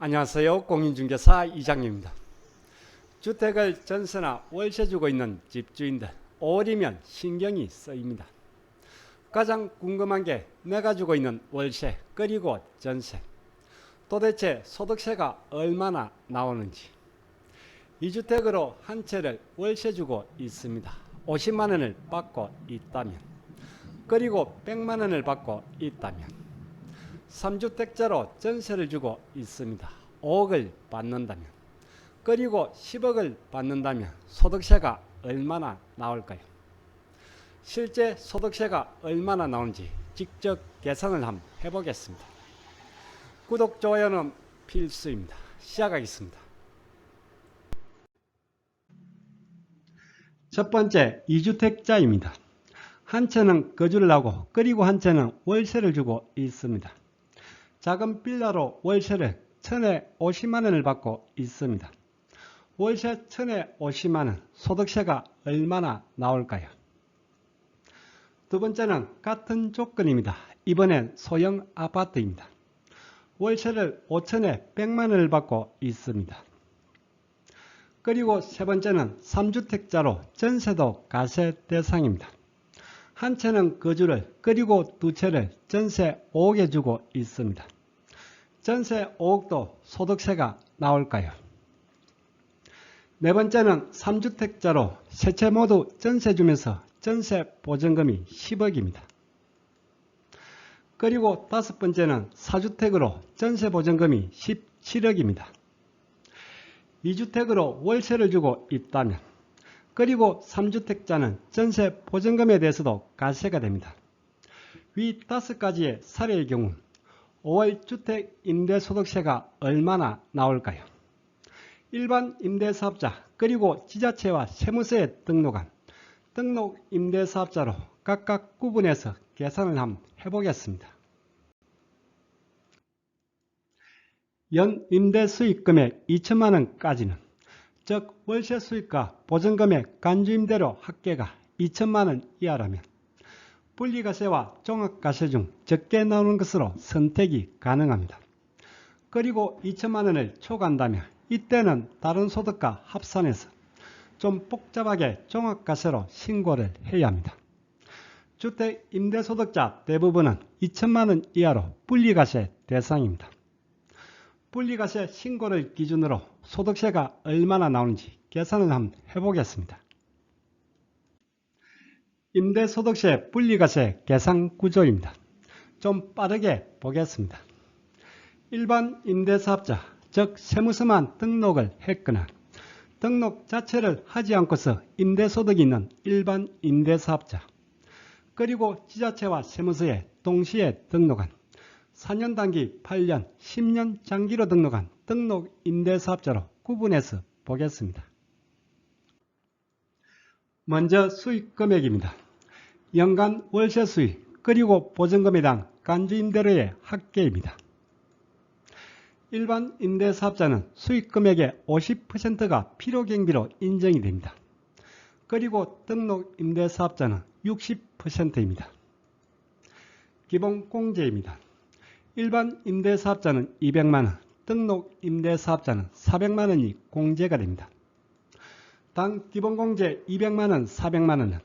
안녕하세요. 공인중개사 이장님입니다. 주택을 전세나 월세 주고 있는 집주인들 5월이면 신경이 쓰입니다. 가장 궁금한 게 내가 주고 있는 월세 그리고 전세 도대체 소득세가 얼마나 나오는지. 이 주택으로 한 채를 월세 주고 있습니다. 50만 원을 받고 있다면, 그리고 100만 원을 받고 있다면, 3주택자로 전세를 주고 있습니다. 5억을 받는다면, 그리고 10억을 받는다면 소득세가 얼마나 나올까요? 실제 소득세가 얼마나 나오는지 직접 계산을 한번 해보겠습니다. 구독, 좋아요는 필수입니다. 시작하겠습니다. 첫 번째, 2주택자입니다. 한 채는 거주를 하고 그리고 한 채는 월세를 주고 있습니다. 작은 빌라로 월세를 1050만 원을 받고 있습니다. 월세 1050만 원, 소득세가 얼마나 나올까요? 두 번째는 같은 조건입니다. 이번엔 소형 아파트입니다. 월세를 5천에 100만 원을 받고 있습니다. 그리고 세 번째는 3주택자로 전세도 과세 대상입니다. 한 채는 거주를, 그리고 두 채를 전세 5억에 주고 있습니다. 전세 5억도 소득세가 나올까요? 네 번째는 3주택자로 세 채 모두 전세 주면서 전세 보증금이 10억입니다. 그리고 다섯 번째는 4주택으로 전세 보증금이 17억입니다. 2주택으로 월세를 주고 있다면, 그리고 3주택자는 전세 보증금에 대해서도 과세가 됩니다. 위 5가지의 사례의 경우 5월 주택 임대소득세가 얼마나 나올까요? 일반 임대사업자, 그리고 지자체와 세무서에 등록한 등록 임대사업자로 각각 구분해서 계산을 한번 해보겠습니다. 연 임대 수익금액 2천만 원까지는, 즉 월세 수익과 보증금액 간주임대료 합계가 2천만 원 이하라면 분리과세와 종합과세 중 적게 나오는 것으로 선택이 가능합니다. 그리고 2천만 원을 초과한다면 이때는 다른 소득과 합산해서 좀 복잡하게 종합과세로 신고를 해야 합니다. 주택 임대소득자 대부분은 2천만 원 이하로 분리과세 대상입니다. 분리과세 신고를 기준으로 소득세가 얼마나 나오는지 계산을 한번 해보겠습니다. 임대소득세 분리과세 계산 구조입니다. 좀 빠르게 보겠습니다. 일반 임대사업자, 즉 세무서만 등록을 했거나 등록 자체를 하지 않고서 임대소득이 있는 일반 임대사업자, 그리고 지자체와 세무서에 동시에 등록한 4년 단기 8년, 10년 장기로 등록한 등록 임대사업자로 구분해서 보겠습니다. 먼저 수익금액입니다. 연간 월세 수익, 그리고 보증금에당 간주임대료의 합계입니다. 일반 임대사업자는 수익금액의 50%가 필요경비로 인정이 됩니다. 그리고 등록 임대사업자는 60%입니다. 기본공제입니다. 일반 임대사업자는 200만원, 등록 임대사업자는 400만원이 공제가 됩니다. 단 기본공제 200만원, 400만원은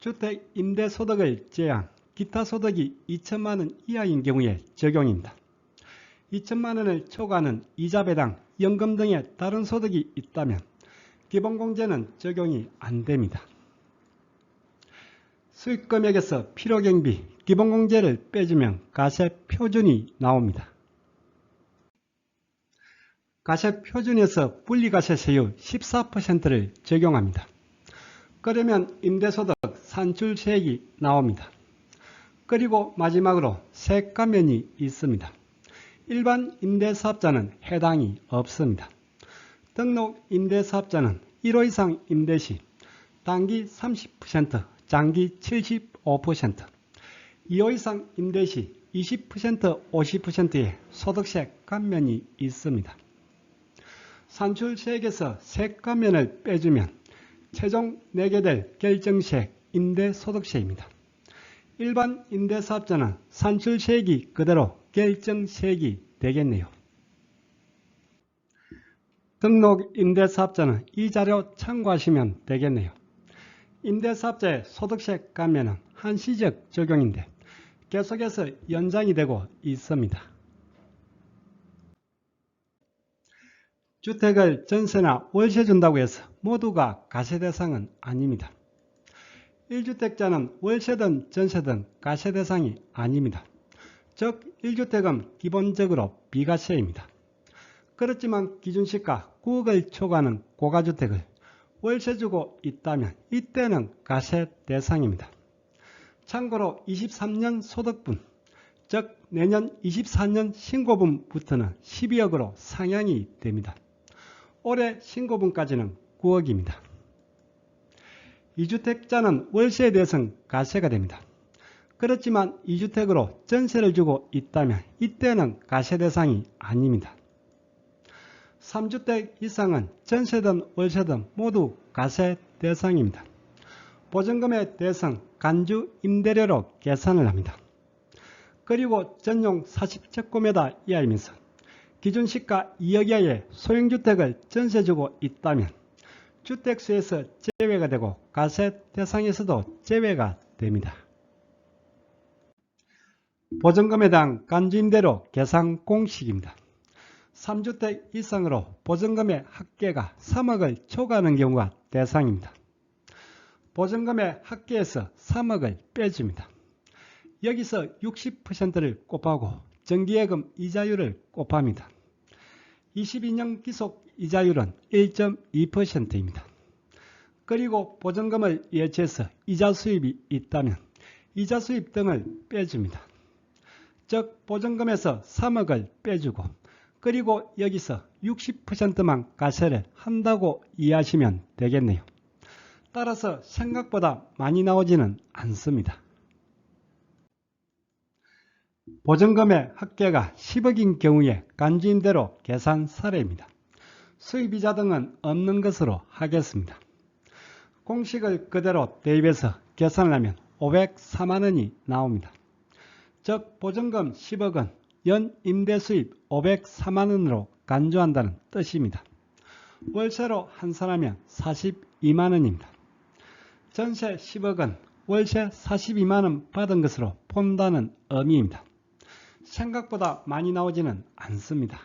주택 임대소득을 제외한 기타 소득이 2천만원 이하인 경우에 적용입니다. 2천만원을 초과하는 이자 배당, 연금 등의 다른 소득이 있다면 기본공제는 적용이 안됩니다. 수익금액에서 필요경비, 기본공제를 빼주면 과세표준이 나옵니다. 과세표준에서 분리과세세율 14%를 적용합니다. 그러면 임대소득 산출세액이 나옵니다. 그리고 마지막으로 세감면이 있습니다. 일반 임대사업자는 해당이 없습니다. 등록 임대사업자는 1호 이상 임대시 단기 30%, 장기 75%, 2호 이상 임대시 20%, 50%의 소득세 감면이 있습니다. 산출세액에서 세감면을 빼주면 최종 내게 될 결정세액 임대소득세입니다. 일반 임대사업자는 산출세액이 그대로 결정세액이 되겠네요. 등록 임대사업자는 이 자료 참고하시면 되겠네요. 임대사업자의 소득세 감면은 한시적 적용인데 계속해서 연장이 되고 있습니다. 주택을 전세나 월세 준다고 해서 모두가 가세 대상은 아닙니다. 1주택자는 월세든 전세든 가세 대상이 아닙니다. 즉 1주택은 기본적으로 비과세입니다. 그렇지만 기준시가 9억을 초과하는 고가주택을 월세 주고 있다면 이때는 가세 대상입니다. 참고로 23년 소득분, 즉 내년 24년 신고분부터는 12억으로 상향이 됩니다. 올해 신고분까지는 9억입니다. 2주택자는 월세에 대해서는 가세가 됩니다. 그렇지만 2주택으로 전세를 주고 있다면 이때는 가세 대상이 아닙니다. 3주택 이상은 전세든 월세든 모두 가세 대상입니다. 보증금에 대해서는 간주 임대료로 계산을 합니다. 그리고 전용 40제곱미터 이하이면서 기준시가 2억 이하의 소형주택을 전세 주고 있다면 주택수에서 제외가 되고 가세 대상에서도 제외가 됩니다. 보증금에 대한 간주임대료 계산 공식입니다. 3주택 이상으로 보증금의 합계가 3억을 초과하는 경우가 대상입니다. 보증금의 합계에서 3억을 빼줍니다. 여기서 60%를 곱하고 정기예금 이자율을 곱합니다. 22년 기속 이자율은 1.2%입니다. 그리고 보증금을 예치해서 이자 수입이 있다면 이자 수입 등을 빼줍니다. 즉 보증금에서 3억을 빼주고 그리고 여기서 60%만 가세를 한다고 이해하시면 되겠네요. 따라서 생각보다 많이 나오지는 않습니다. 보증금의 합계가 10억인 경우에 간주임대로 계산 사례입니다. 수입이자 등은 없는 것으로 하겠습니다. 공식을 그대로 대입해서 계산을 하면 504만원이 나옵니다. 즉 보증금 10억은 연 임대수입 504만원으로 간주한다는 뜻입니다. 월세로 환산하면 42만원입니다. 전세 10억은 월세 42만원 받은 것으로 본다는 의미입니다. 생각보다 많이 나오지는 않습니다.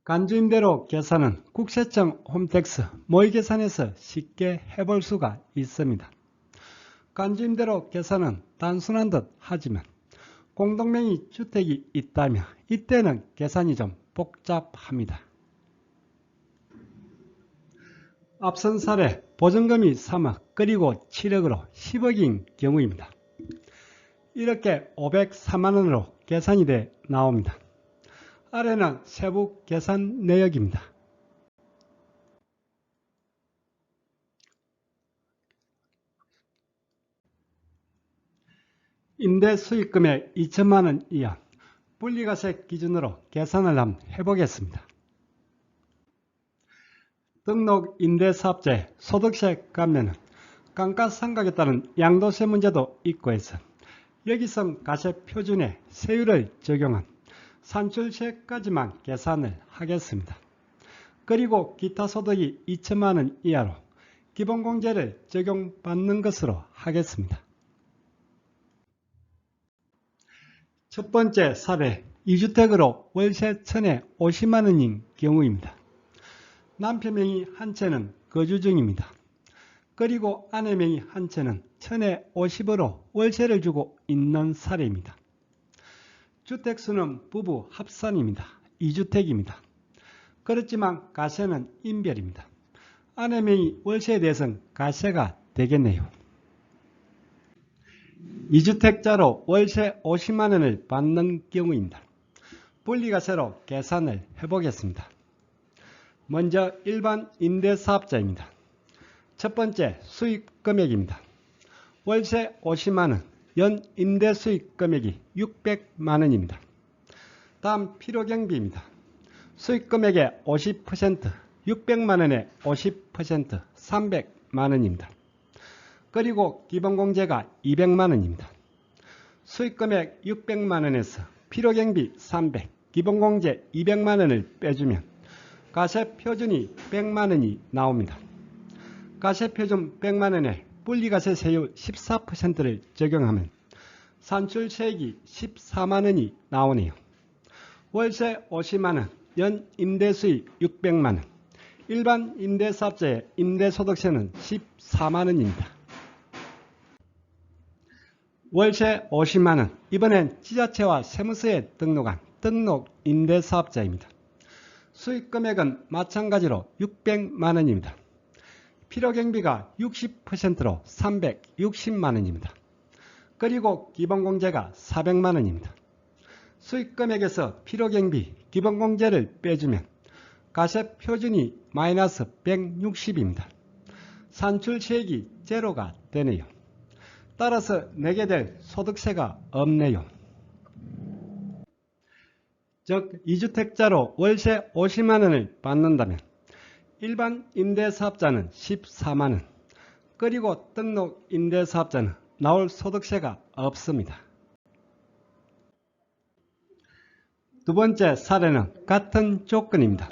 간주임대료 계산은 국세청 홈택스 모의계산에서 쉽게 해볼 수가 있습니다. 간주임대료 계산은 단순한 듯 하지만 공동명의 주택이 있다면 이때는 계산이 좀 복잡합니다. 앞선 사례 보증금이 3억 그리고 7억으로 10억인 경우입니다. 이렇게 504만원으로 계산이 돼 나옵니다. 아래는 세부 계산 내역입니다. 임대 수익금의 2천만원 이하 분리과세 기준으로 계산을 한번 해보겠습니다. 등록 임대사업자의 소득세 감면은 감가상각에 따른 양도세 문제도 있고 해서 여기선 가세 표준에 세율을 적용한 산출세까지만 계산을 하겠습니다. 그리고 기타 소득이 2천만원 이하로 기본공제를 적용받는 것으로 하겠습니다. 첫 번째 사례 2주택으로 월세 1,050만원인 경우입니다. 남편 명의 한 채는 거주 중입니다. 그리고 아내 명의 한 채는 1,050으로 월세를 주고 있는 사례입니다. 주택수는 부부 합산입니다. 2주택입니다. 그렇지만 가세는 인별입니다. 아내 명의 월세에 대해서는 가세가 되겠네요. 2주택자로 월세 50만원을 받는 경우입니다. 분리과세로 계산을 해보겠습니다. 먼저 일반 임대사업자입니다. 첫 번째 수익금액입니다. 월세 50만원, 연 임대수익금액이 600만원입니다. 다음 필요경비입니다. 수익금액의 50%, 600만원의 50%, 300만원입니다. 그리고 기본공제가 200만원입니다. 수익금액 600만원에서 필요경비 300, 기본공제 200만원을 빼주면 가세표준이 100만원이 나옵니다. 가세표준 100만원에 분리가세 세율 14%를 적용하면 산출세액이 14만원이 나오네요. 월세 50만원, 연 임대수익 600만원, 일반 임대사업자의 임대소득세는 14만원입니다. 월세 50만원, 이번엔 지자체와 세무서에 등록한 등록 임대사업자입니다. 수익금액은 마찬가지로 600만원입니다. 필요경비가 60%로 360만원입니다. 그리고 기본공제가 400만원입니다. 수익금액에서 필요경비, 기본공제를 빼주면 가세표준이 마이너스 160입니다. 산출세액이 제로가 되네요. 따라서 내게 될 소득세가 없네요. 즉 2주택자로 월세 50만원을 받는다면 일반 임대사업자는 14만원, 그리고 등록 임대사업자는 나올 소득세가 없습니다. 두 번째 사례는 같은 조건입니다.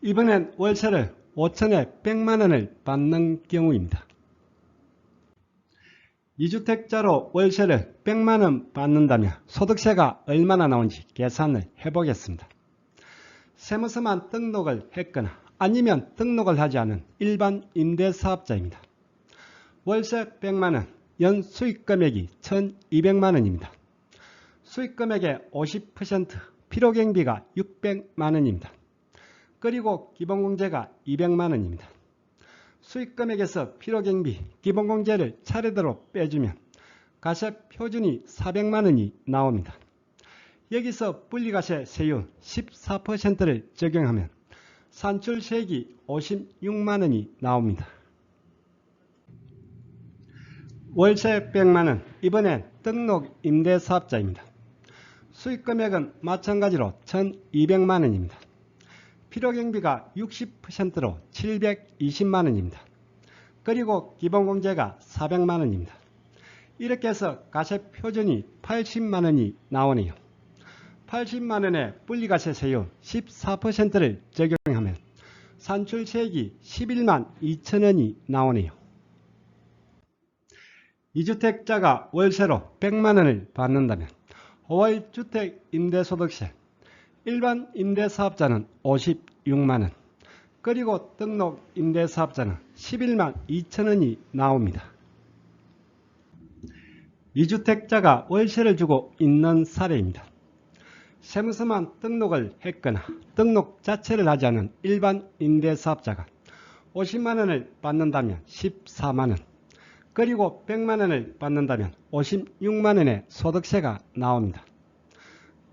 이번엔 월세를 5천에 100만원을 받는 경우입니다. 2주택자로 월세를 100만원 받는다면 소득세가 얼마나 나온지 계산을 해보겠습니다. 세무서만 등록을 했거나 아니면 등록을 하지 않은 일반 임대사업자입니다. 월세 100만원, 연 수익금액이 1200만원입니다. 수익금액의 50%, 필요경비가 600만원입니다. 그리고 기본공제가 200만원입니다. 수익금액에서 필요경비, 기본공제를 차례대로 빼주면 가세표준이 400만원이 나옵니다. 여기서 분리가세 세율 14%를 적용하면 산출세액이 56만원이 나옵니다. 월세 100만원, 이번엔 등록 임대사업자입니다. 수익금액은 마찬가지로 1200만원입니다. 필요경비가 60%로 720만원입니다. 그리고 기본공제가 400만원입니다. 이렇게 해서 가세표준이 80만원이 나오네요. 80만원의 분리가세 세율 14%를 적용하면 산출세액이 11만 2천원이 나오네요. 2주택자가 월세로 100만원을 받는다면 5월 주택 임대소득세, 일반 임대사업자는 56만원, 그리고 등록 임대사업자는 11만 2천원이 나옵니다. 2주택자가 월세를 주고 있는 사례입니다. 세무서만 등록을 했거나 등록 자체를 하지 않은 일반 임대사업자가 50만원을 받는다면 14만원, 그리고 100만원을 받는다면 56만원의 소득세가 나옵니다.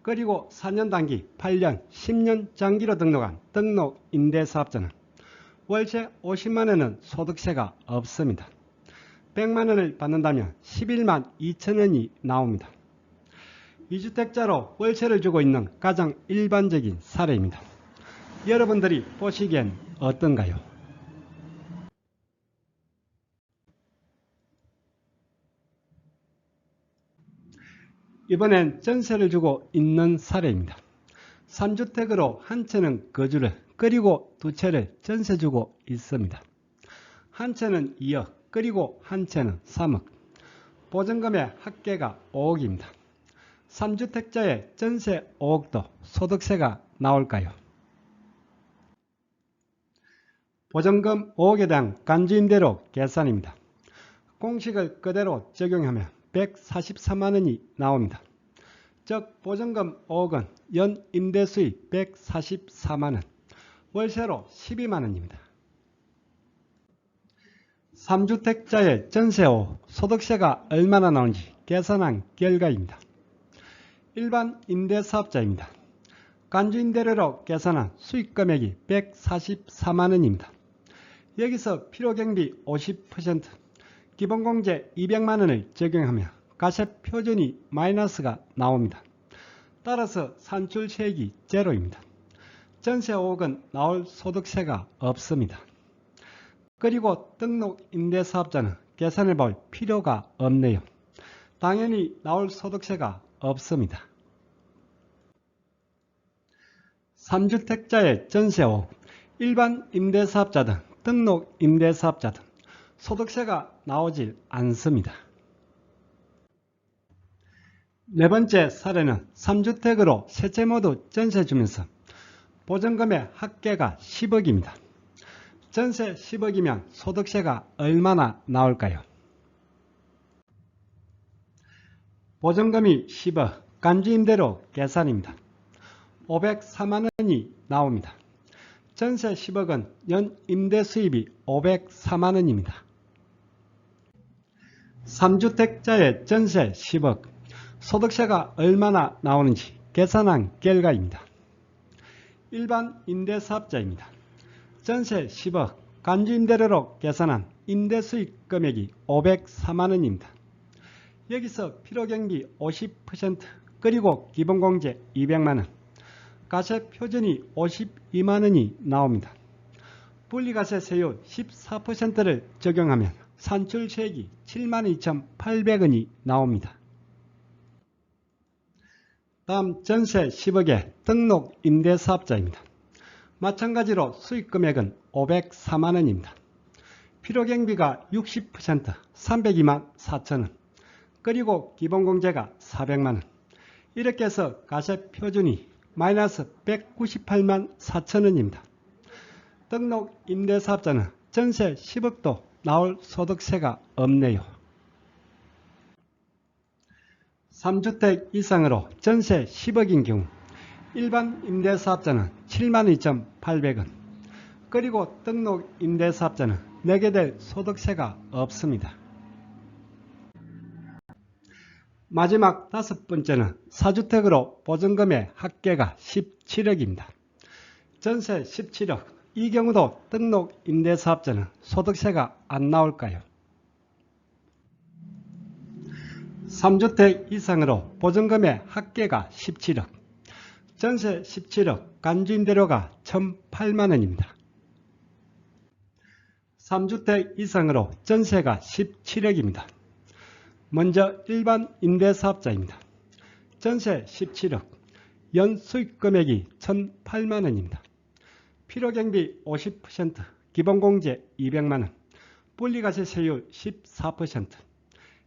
그리고 4년 단기, 8년, 10년 장기로 등록한 등록 임대사업자는 월세 50만원은 소득세가 없습니다. 100만원을 받는다면 11만 2천원이 나옵니다. 2주택자로 월세를 주고 있는 가장 일반적인 사례입니다. 여러분들이 보시기엔 어떤가요? 이번엔 전세를 주고 있는 사례입니다. 3주택으로 한 채는 거주를, 그리고 두 채를 전세 주고 있습니다. 한 채는 2억, 그리고 한 채는 3억. 보증금의 합계가 5억입니다. 3주택자의 전세 5억도 소득세가 나올까요? 보증금 5억에 대한 간주임대료 계산입니다. 공식을 그대로 적용하면 143만원이 나옵니다. 즉 보증금 5억은 연 임대수익 144만원, 월세로 12만원입니다. 3주택자의 전세 5억, 소득세가 얼마나 나오는지 계산한 결과입니다. 일반 임대사업자입니다. 간주임대료로 계산한 수익금액이 144만원입니다. 여기서 필요경비 50%, 기본공제 200만원을 적용하면 가세표준이 마이너스가 나옵니다. 따라서 산출세액이 제로입니다. 전세 5억은 나올 소득세가 없습니다. 그리고 등록 임대사업자는 계산해 볼 필요가 없네요. 당연히 나올 소득세가 없습니다. 3주택자의 전세 5억, 일반 임대사업자 등 등록 임대사업자 등 소득세가 나오질 않습니다. 네 번째 사례는 3주택으로 셋째 모두 전세 주면서 보증금의 합계가 10억입니다. 전세 10억이면 소득세가 얼마나 나올까요? 보증금이 10억, 간주임대료 계산입니다. 504만원이 나옵니다. 전세 10억은 연 임대 수입이 504만원입니다. 3주택자의 전세 10억, 소득세가 얼마나 나오는지 계산한 결과입니다. 일반 임대사업자입니다. 전세 10억, 간주임대료로 계산한 임대수익 금액이 504만원입니다. 여기서 필요경비 50% 그리고 기본공제 200만원, 가세표준이 52만원이 나옵니다. 분리가세세율 14%를 적용하면 산출세액이 72,800원이 나옵니다. 다음 전세 10억의 등록 임대사업자입니다. 마찬가지로 수익금액은 504만원입니다. 필요경비가 60% 302만 4천원, 그리고 기본공제가 400만원, 이렇게 해서 가세표준이 마이너스 198만 4천원입니다. 등록 임대사업자는 전세 10억도 나올 소득세가 없네요. 3주택 이상으로 전세 10억인 경우 일반 임대사업자는 72,800원, 그리고 등록 임대사업자는 내게 될 소득세가 없습니다. 마지막 다섯 번째는 4주택으로 보증금의 합계가 17억입니다. 전세 17억, 이 경우도 등록 임대사업자는 소득세가 안 나올까요? 3주택 이상으로 보증금의 합계가 17억, 전세 17억, 간주임대료가 1,008만원입니다. 3주택 이상으로 전세가 17억입니다. 먼저 일반 임대사업자입니다. 전세 17억, 연수익금액이 1,008만원입니다. 필요경비 50%, 기본공제 200만원, 분리가세세율 14%,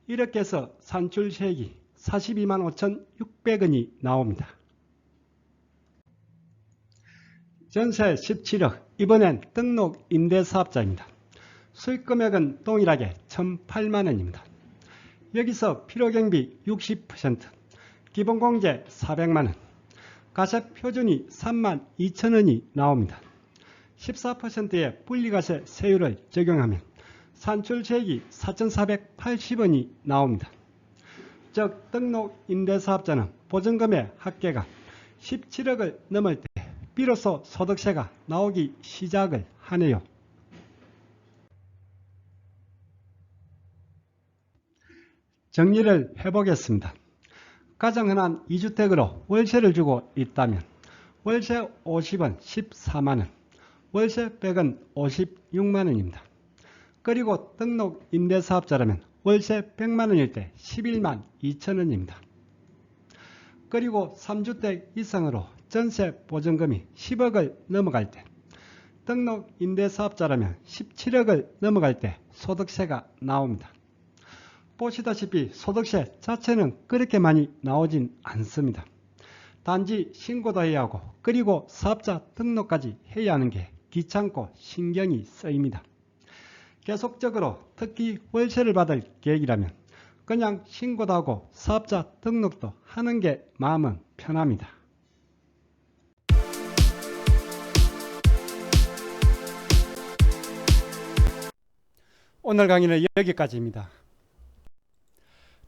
이렇게 해서 산출세액이 42만 5,600원이 나옵니다. 전세 17억, 이번엔 등록 임대사업자입니다. 수익금액은 동일하게 1,008만원입니다. 여기서 필요경비 60%, 기본공제 400만원, 가세표준이 3만 2천원이 나옵니다. 14%의 분리가세 세율을 적용하면 산출세액이 4,480원이 나옵니다. 즉 등록 임대사업자는 보증금의 합계가 17억을 넘을 때 비로소 소득세가 나오기 시작을 하네요. 정리를 해보겠습니다. 가장 흔한 2주택으로 월세를 주고 있다면 월세 50원 14만원, 월세 100원 56만원입니다. 그리고 등록 임대사업자라면 월세 100만원일 때 11만 2천원입니다. 그리고 3주택 이상으로 전세 보증금이 10억을 넘어갈 때, 등록 임대사업자라면 17억을 넘어갈 때 소득세가 나옵니다. 보시다시피 소득세 자체는 그렇게 많이 나오진 않습니다. 단지 신고도 해야 하고 그리고 사업자 등록까지 해야 하는 게 귀찮고 신경이 쓰입니다. 계속적으로 특히 월세를 받을 계획이라면 그냥 신고도 하고 사업자 등록도 하는 게 마음은 편합니다. 오늘 강의는 여기까지입니다.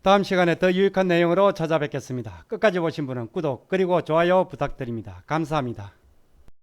다음 시간에 더 유익한 내용으로 찾아뵙겠습니다. 끝까지 보신 분은 구독 그리고 좋아요 부탁드립니다. 감사합니다.